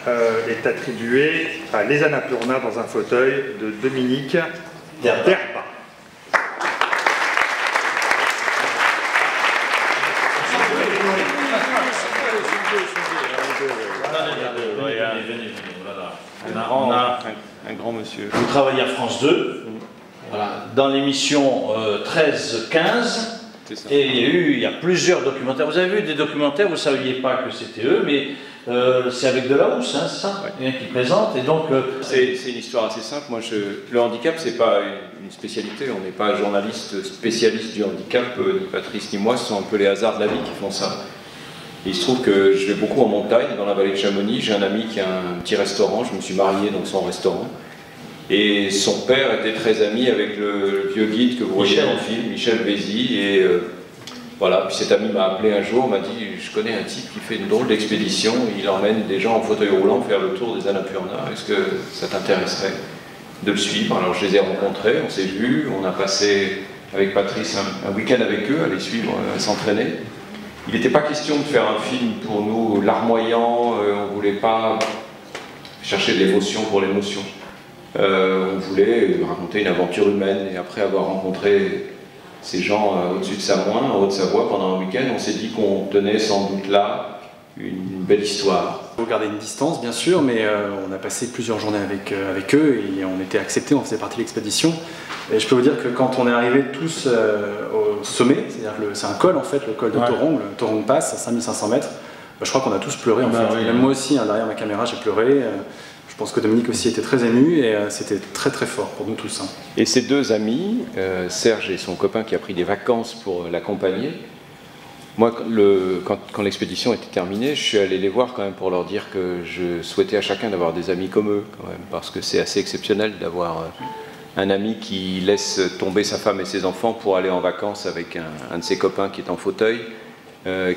est attribué à Les Annapurna dans un fauteuil de Dominique Derba. Un grand monsieur. Vous travaillez à France 2, voilà, dans l'émission 13-15, et il y a plusieurs documentaires. Vous avez vu des documentaires, vous ne saviez pas que c'était eux, mais c'est avec Delahousse, hein, c'est ça, ouais, qui présente. Et donc, c'est une histoire assez simple. Moi, le handicap, c'est pas une spécialité. On n'est pas journaliste spécialiste du handicap, ni Patrice ni moi. Ce sont un peu les hasards de la vie qui font ça. Et il se trouve que je vais beaucoup en montagne, dans la vallée de Chamonix. J'ai un ami qui a un petit restaurant. Je me suis marié dans son restaurant. Et son père était très ami avec le vieux guide que vous voyez dans le film, Michel Vézy. Et voilà, puis cet ami m'a appelé un jour, m'a dit « Je connais un type qui fait une drôle d'expédition. Il emmène des gens en fauteuil roulant faire le tour des Annapurna. Est-ce que ça t'intéresserait de le suivre ?» Alors je les ai rencontrés, on s'est vus, on a passé avec Patrice un week-end avec eux, à les suivre, à s'entraîner. Il n'était pas question de faire un film pour nous larmoyant, on ne voulait pas chercher de l'émotion pour l'émotion. On voulait raconter une aventure humaine, et après avoir rencontré ces gens au-dessus de Samoin, en Haute-Savoie, pendant un week-end, on s'est dit qu'on tenait sans doute là une belle histoire. Il faut garder une distance, bien sûr, mais on a passé plusieurs journées avec eux et on était acceptés, on faisait partie de l'expédition. Et je peux vous dire que quand on est arrivés tous au sommet, c'est-à-dire que c'est un col en fait, le col de Thorong, le Thorong Pass à 5500 mètres, je crois qu'on a tous pleuré en fait. Oui, même moi aussi, hein, derrière ma caméra, j'ai pleuré. Je pense que Dominique aussi était très ému et c'était très très fort pour nous tous. Hein. Et ses deux amis, Serge et son copain qui a pris des vacances pour l'accompagner, moi quand l'expédition était terminée, je suis allé les voir quand même pour leur dire que je souhaitais à chacun d'avoir des amis comme eux, quand même, parce que c'est assez exceptionnel d'avoir un ami qui laisse tomber sa femme et ses enfants pour aller en vacances avec un de ses copains qui est en fauteuil,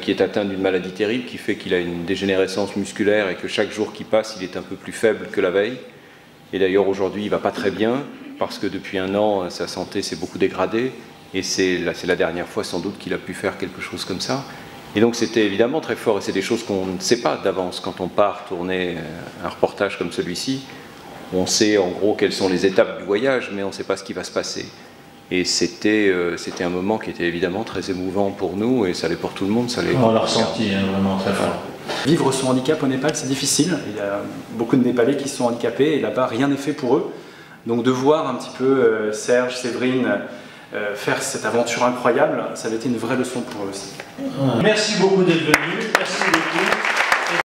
qui est atteint d'une maladie terrible qui fait qu'il a une dégénérescence musculaire et que chaque jour qui passe, il est un peu plus faible que la veille. Et d'ailleurs aujourd'hui, il ne va pas très bien parce que depuis un an, sa santé s'est beaucoup dégradée et c'est la dernière fois sans doute qu'il a pu faire quelque chose comme ça. Et donc c'était évidemment très fort et c'est des choses qu'on ne sait pas d'avance quand on part tourner un reportage comme celui-ci. On sait en gros quelles sont les étapes du voyage, mais on ne sait pas ce qui va se passer. Et c'était un moment qui était évidemment très émouvant pour nous, et ça l'est pour tout le monde. On l'a ressenti vraiment très fort. Vivre son handicap au Népal, c'est difficile. Il y a beaucoup de Népalais qui sont handicapés, et là-bas, rien n'est fait pour eux. Donc de voir un petit peu Serge, Séverine faire cette aventure incroyable, ça avait été une vraie leçon pour eux aussi. Merci beaucoup d'être venus. Merci beaucoup.